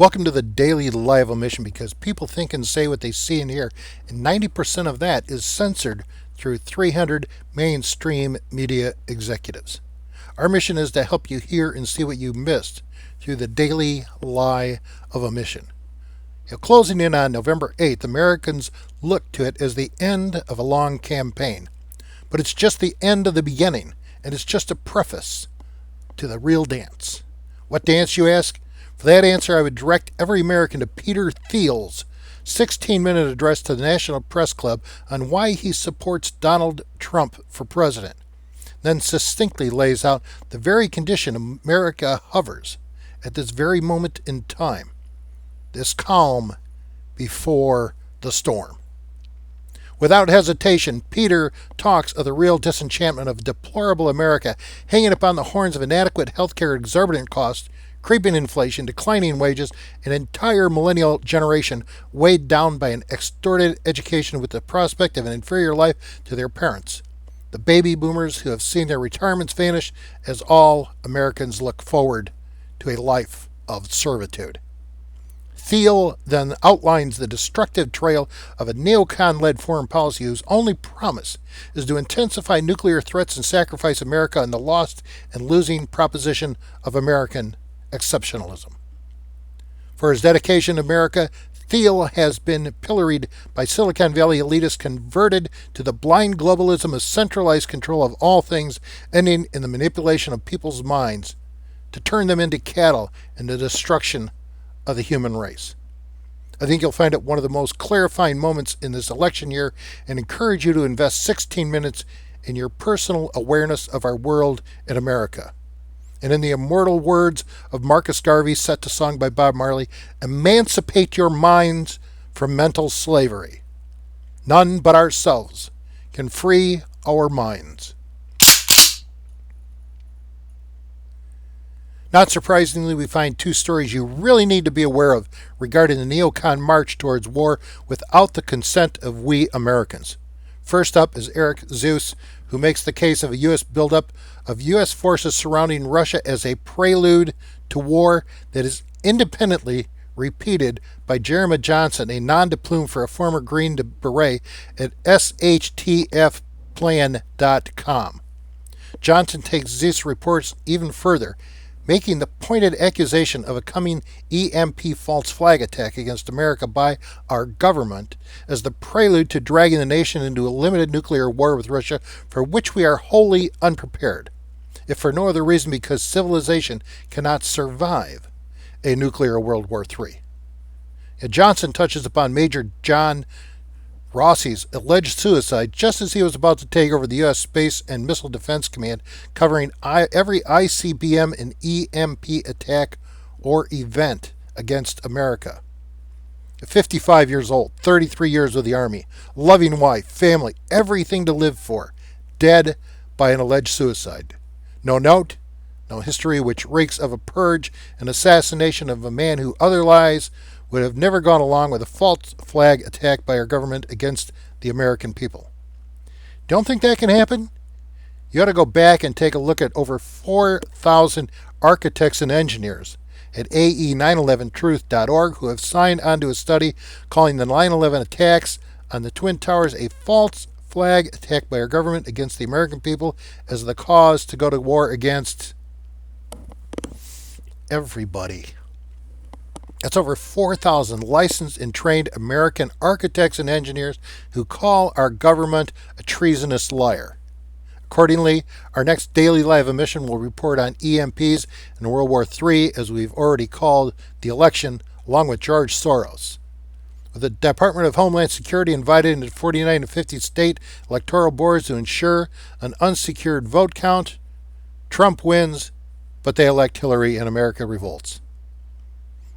Welcome to the Daily Lie of Omission, because people think and say what they see and hear, and 90% of that is censored through 300 mainstream media executives. Our mission is to help you hear and see what you missed through the Daily Lie of Omission. Closing in on November 8th, Americans look to it as the end of a long campaign. But it's just the end of the beginning, and it's just a preface to the real dance. What dance, you ask? For that answer, I would direct every American to Peter Thiel's 16-minute address to the National Press Club on why he supports Donald Trump for president, then succinctly lays out the very condition America hovers at this very moment in time, this calm before the storm. Without hesitation, Peter talks of the real disenchantment of deplorable America, hanging upon the horns of inadequate health care, exorbitant costs, creeping inflation, declining wages, an entire millennial generation weighed down by an extorted education with the prospect of an inferior life to their parents, the baby boomers who have seen their retirements vanish as all Americans look forward to a life of servitude. Thiel then outlines the destructive trail of a neocon-led foreign policy whose only promise is to intensify nuclear threats and sacrifice America on the lost and losing proposition of American exceptionalism. For his dedication to America, Thiel has been pilloried by Silicon Valley elitists, converted to the blind globalism of centralized control of all things, ending in the manipulation of people's minds to turn them into cattle and the destruction of the human race. I think you'll find it one of the most clarifying moments in this election year, and encourage you to invest 16 minutes in your personal awareness of our world and America. And in the immortal words of Marcus Garvey, set to song by Bob Marley, emancipate your minds from mental slavery. None but ourselves can free our minds. Not surprisingly, we find two stories you really need to be aware of regarding the neocon march towards war without the consent of we Americans. First up is Eric Zeus, who makes the case of a U.S. buildup of U.S. forces surrounding Russia as a prelude to war that is independently repeated by Jeremy Johnson, a nom de plume for a former Green Beret, at shtfplan.com. Johnson takes Zeus' reports even further, making the pointed accusation of a coming EMP false flag attack against America by our government as the prelude to dragging the nation into a limited nuclear war with Russia, for which we are wholly unprepared, if for no other reason because civilization cannot survive a nuclear World War III. Johnson touches upon Major John Rossi's alleged suicide just as he was about to take over the U.S. Space and Missile Defense Command, covering every ICBM and EMP attack or event against America. 55 years old, 33 years with the Army, loving wife, family, everything to live for, dead by an alleged suicide. No note, no history, which reeks of a purge and assassination of a man who otherwise would have never gone along with a false flag attack by our government against the American people. Don't think that can happen? You ought to go back and take a look at over 4,000 architects and engineers at ae911truth.org who have signed on to a study calling the 9/11 attacks on the Twin Towers a false flag attack by our government against the American people as the cause to go to war against everybody. That's over 4,000 licensed and trained American architects and engineers who call our government a treasonous liar. Accordingly, our next Daily Lie of Omission will report on EMPs and World War III, as we've already called the election, along with George Soros. With the Department of Homeland Security invited into 49 to 50 state electoral boards to ensure an unsecured vote count, Trump wins, but they elect Hillary and America revolts.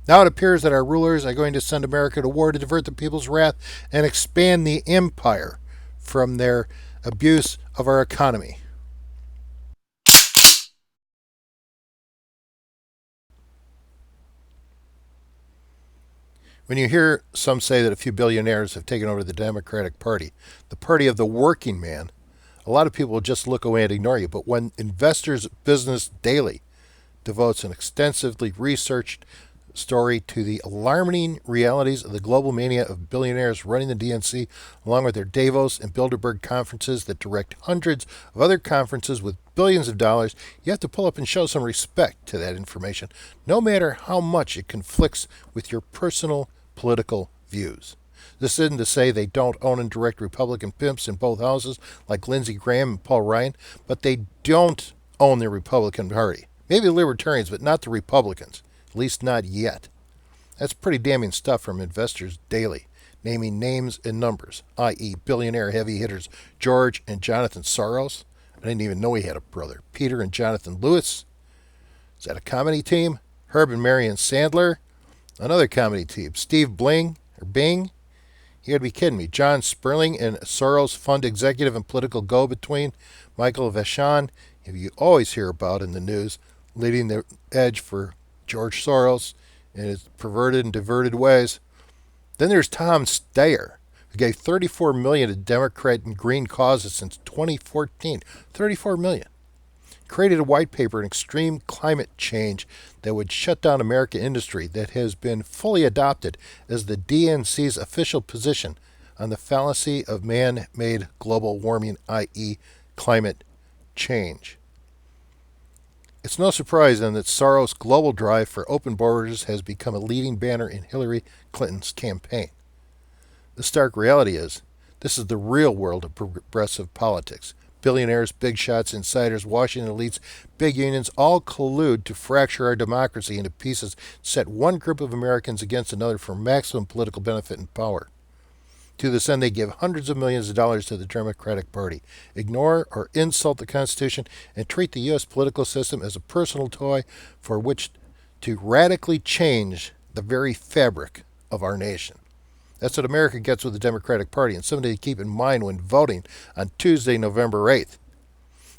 Now it appears that our rulers are going to send America to war to divert the people's wrath and expand the empire from their abuse of our economy. When you hear some say that a few billionaires have taken over the Democratic Party, the party of the working man, a lot of people will just look away and ignore you. But when Investors Business Daily devotes an extensively researched story to the alarming realities of the global mania of billionaires running the DNC, along with their Davos and Bilderberg conferences that direct hundreds of other conferences with billions of dollars, you have to pull up and show some respect to that information, no matter how much it conflicts with your personal political views. This isn't to say they don't own and direct Republican pimps in both houses like Lindsey Graham and Paul Ryan, but they don't own the Republican Party. Maybe the Libertarians, but not the Republicans. At least not yet. That's pretty damning stuff from Investors Daily, naming names and numbers, i.e. billionaire heavy hitters George and Jonathan Soros. I didn't even know he had a brother. Peter and Jonathan Lewis. Is that a comedy team? Herb and Marion Sandler. Another comedy team. Steve Bing. You gotta be kidding me. John Sperling and Soros Fund executive and political go-between Michael Vachon, who you always hear about in the news, leading the edge for George Soros in his perverted and diverted ways. Then there's Tom Steyer, who gave $34 million to Democrat and Green causes since 2014. $34 million. Created a white paper on extreme climate change that would shut down American industry that has been fully adopted as the DNC's official position on the fallacy of man-made global warming, i.e. climate change. It's no surprise then that Soros' global drive for open borders has become a leading banner in Hillary Clinton's campaign. The stark reality is, this is the real world of progressive politics. Billionaires, big shots, insiders, Washington elites, big unions all collude to fracture our democracy into pieces, set one group of Americans against another for maximum political benefit and power. To this end, they give hundreds of millions of dollars to the Democratic Party, ignore or insult the Constitution, and treat the U.S. political system as a personal toy for which to radically change the very fabric of our nation. That's what America gets with the Democratic Party, and something to keep in mind when voting on Tuesday, November 8th.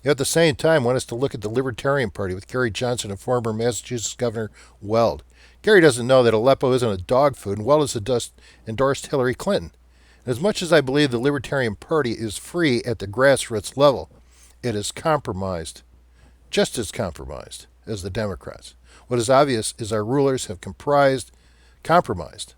You at the same time want us to look at the Libertarian Party with Gary Johnson and former Massachusetts Governor Weld. Gary doesn't know that Aleppo isn't a dog food, and Weld has endorsed Hillary Clinton. As much as I believe the Libertarian Party is free at the grassroots level, it is compromised, just as compromised as the Democrats. What is obvious is our rulers have compromised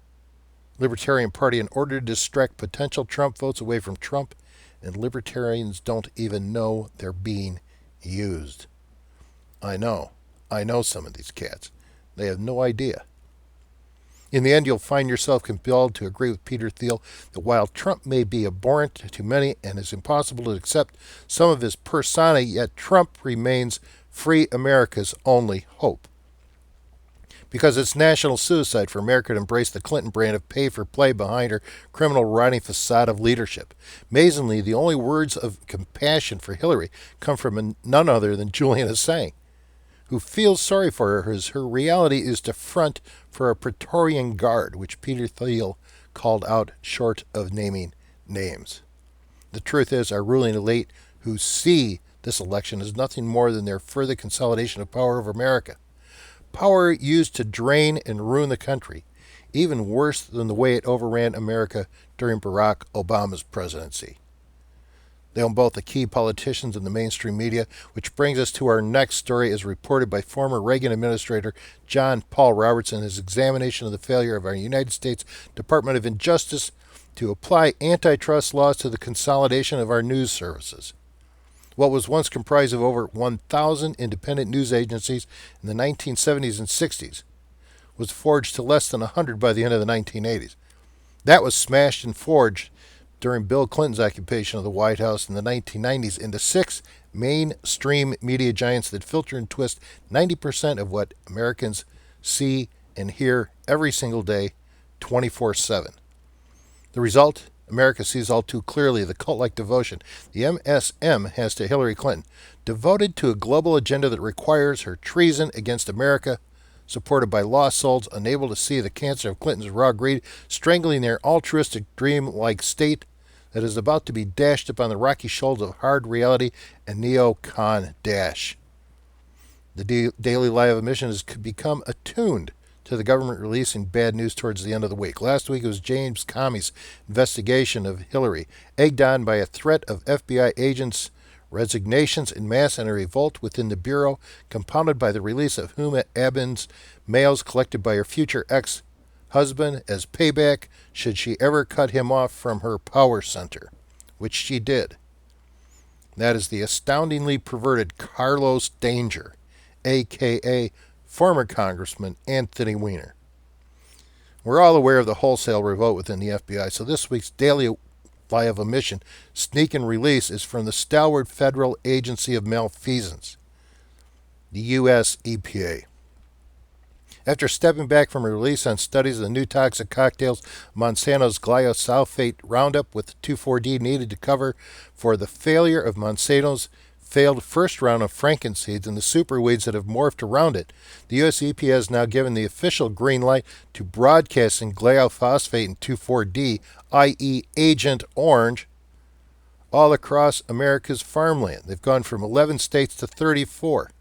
Libertarian Party in order to distract potential Trump votes away from Trump, and libertarians don't even know they're being used. I know some of these cats. They have no idea. In the end, you'll find yourself compelled to agree with Peter Thiel that while Trump may be abhorrent to many and is impossible to accept some of his persona, yet Trump remains free America's only hope. Because it's national suicide for America to embrace the Clinton brand of pay-for-play behind her criminal rotting facade of leadership. Amazingly, the only words of compassion for Hillary come from none other than Julian Assange, who feels sorry for her as her reality is to front for a Praetorian Guard, which Peter Thiel called out short of naming names. The truth is, our ruling elite who see this election as nothing more than their further consolidation of power over America. Power used to drain and ruin the country, even worse than the way it overran America during Barack Obama's presidency. They own both the key politicians and the mainstream media, which brings us to our next story as reported by former Reagan Administrator John Paul Roberts in his examination of the failure of our United States Department of Justice to apply antitrust laws to the consolidation of our news services. What was once comprised of over 1,000 independent news agencies in the 1970s and 60s was forged to less than 100 by the end of the 1980s. That was smashed and forged during Bill Clinton's occupation of the White House in the 1990s into 6 mainstream media giants that filter and twist 90% of what Americans see and hear every single day, 24/7. The result? America sees all too clearly the cult-like devotion the MSM has to Hillary Clinton, devoted to a global agenda that requires her treason against America, supported by lost souls unable to see the cancer of Clinton's raw greed, strangling their altruistic dream-like state that is about to be dashed upon the rocky shoulders of hard reality and neocon dash. The Daily Lie of Omission has become attuned to the government releasing bad news towards the end of the week. Last week it was James Comey's investigation of Hillary, egged on by a threat of FBI agents resignations en masse, and a revolt within the Bureau, compounded by the release of Huma Abedin's mails collected by her future ex-husband as payback should she ever cut him off from her power center, which she did. That is the astoundingly perverted Carlos Danger, a.k.a. former Congressman Anthony Weiner. We're all aware of the wholesale revolt within the FBI, so this week's Daily Lie of Omission, Sneak and Release, is from the stalwart Federal Agency of Malfeasance, the US EPA. After stepping back from a release on studies of the new toxic cocktails, Monsanto's glyphosate Roundup with 2,4-D needed to cover for the failure of Monsanto's failed first round of frankenseeds and the superweeds that have morphed around it, the US EPA has now given the official green light to broadcasting glyphosate and 2,4-D, i.e. Agent Orange, all across America's farmland. They've gone from 11 states to 34.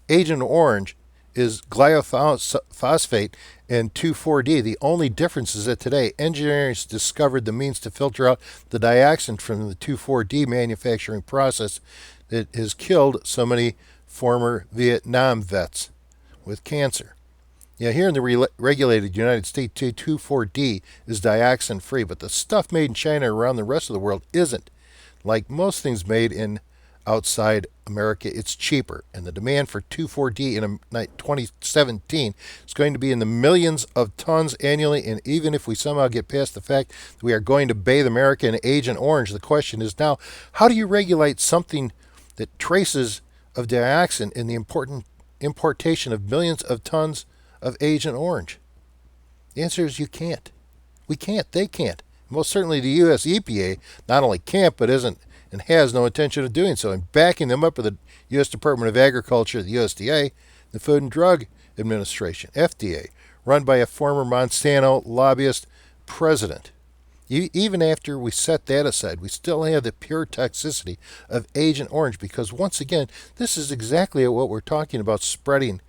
Agent Orange is glyphosate and 2,4-D. The only difference is that today engineers discovered the means to filter out the dioxin from the 2,4-D manufacturing process that has killed so many former Vietnam vets with cancer. Yeah, here in the regulated United States, 2,4-D is dioxin free, but the stuff made in China around the rest of the world isn't. Like most things made in outside America, it's cheaper, and the demand for 2,4-D in 2017 is going to be in the millions of tons annually. And even if we somehow get past the fact that we are going to bathe America in Agent Orange, the question is now, how do you regulate something that traces of dioxin in the important importation of millions of tons of Agent Orange? The answer is you can't. We can't. They can't. Most certainly the US EPA not only can't, but isn't and has no intention of doing so. And backing them up are the U.S. Department of Agriculture, the USDA, the Food and Drug Administration, FDA, run by a former Monsanto lobbyist president. Even after we set that aside, we still have the pure toxicity of Agent Orange because, once again, this is exactly what we're talking about spreading.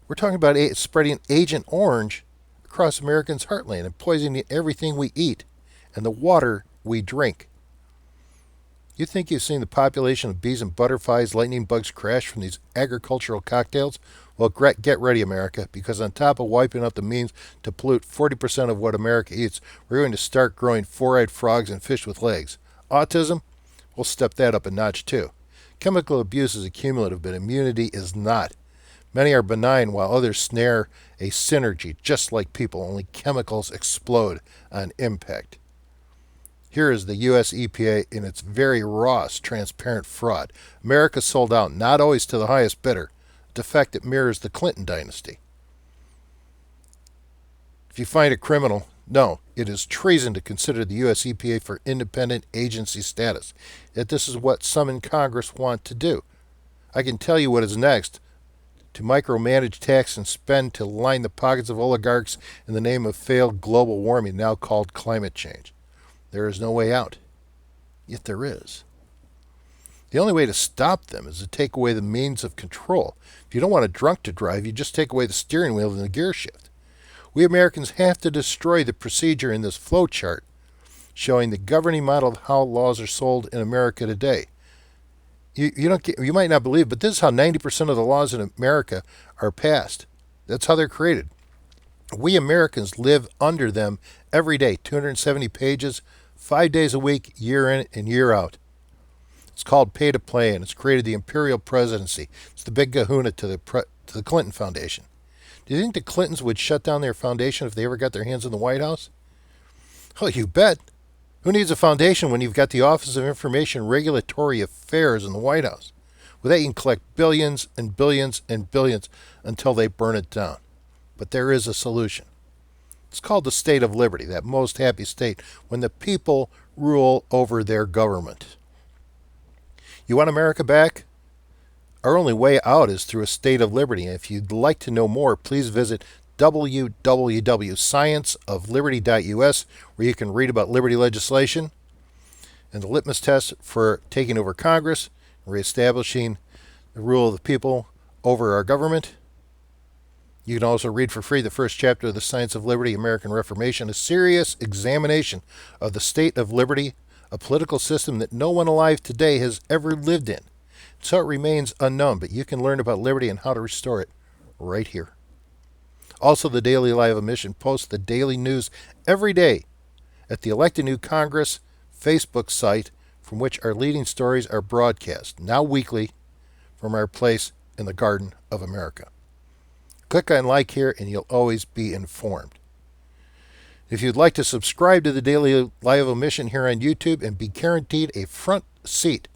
We're talking about spreading Agent Orange across Americans' heartland and poisoning everything we eat and the water we drink. You think you've seen the population of bees and butterflies, lightning bugs crash from these agricultural cocktails? Well, get ready, America, because on top of wiping out the means to pollute 40% of what America eats, we're going to start growing four-eyed frogs and fish with legs. Autism? We'll step that up a notch, too. Chemical abuse is accumulative, but immunity is not. Many are benign, while others snare a synergy, just like people, only chemicals explode on impact. Here is the US EPA in its very rawest, transparent fraud. America sold out, not always to the highest bidder, a defect that mirrors the Clinton dynasty. If you find it criminal, no, it is treason to consider the US EPA for independent agency status. Yet this is what some in Congress want to do. I can tell you what is next: to micromanage, tax, and spend to line the pockets of oligarchs in the name of failed global warming, now called climate change. There is no way out. Yet there is. The only way to stop them is to take away the means of control. If you don't want a drunk to drive, you just take away the steering wheel and the gear shift. We Americans have to destroy the procedure in this flow chart showing the governing model of how laws are sold in America today. You might not believe, but this is how 90% of the laws in America are passed. That's how they're created. We Americans live under them every day, 270 pages, 5 days a week, year in and year out. It's called pay to play, and it's created the imperial presidency. It's the big kahuna to the Clinton Foundation. Do you think the Clintons would shut down their foundation if they ever got their hands in the White House? Oh, you bet. Who needs a foundation when you've got the Office of Information Regulatory Affairs in the White House? Well, they can collect billions and billions and billions until they burn it down. But there is a solution. It's called the state of liberty, that most happy state when the people rule over their government. You want America back? Our only way out is through a state of liberty. And if you'd like to know more, please visit www.scienceofliberty.us, where you can read about liberty legislation and the litmus test for taking over Congress, reestablishing the rule of the people over our government. You can also read for free the first chapter of The Science of Liberty, American Reformation, a serious examination of the state of liberty a political system that no one alive today has ever lived in. So it remains unknown, but you can learn about liberty and how to restore it right here. Also, the Daily Lie of Omission posts the daily news every day at the Elect a New Congress Facebook site, from which our leading stories are broadcast, now weekly, from our place in the Garden of America. Click on like here and you'll always be informed. If you'd like to subscribe to the Daily Lie of Omission here on YouTube and be guaranteed a front seat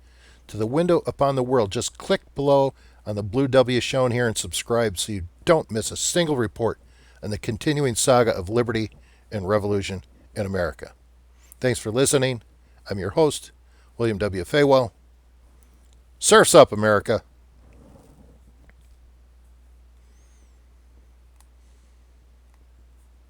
to the window upon the world, just click below on the blue W shown here and subscribe so you don't miss a single report on the continuing saga of liberty and revolution in America. Thanks for listening. I'm your host, William W. Fawell. Surf's up, America.